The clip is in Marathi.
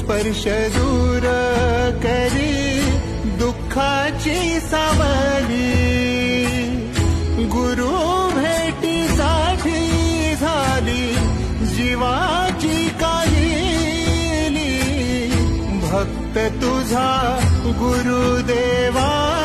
स्पर्श दूर करी दुःखाची सावली, गुरु भेटीसाठी झाली जीवाची काहिली, भक्त तुझा गुरुदेवा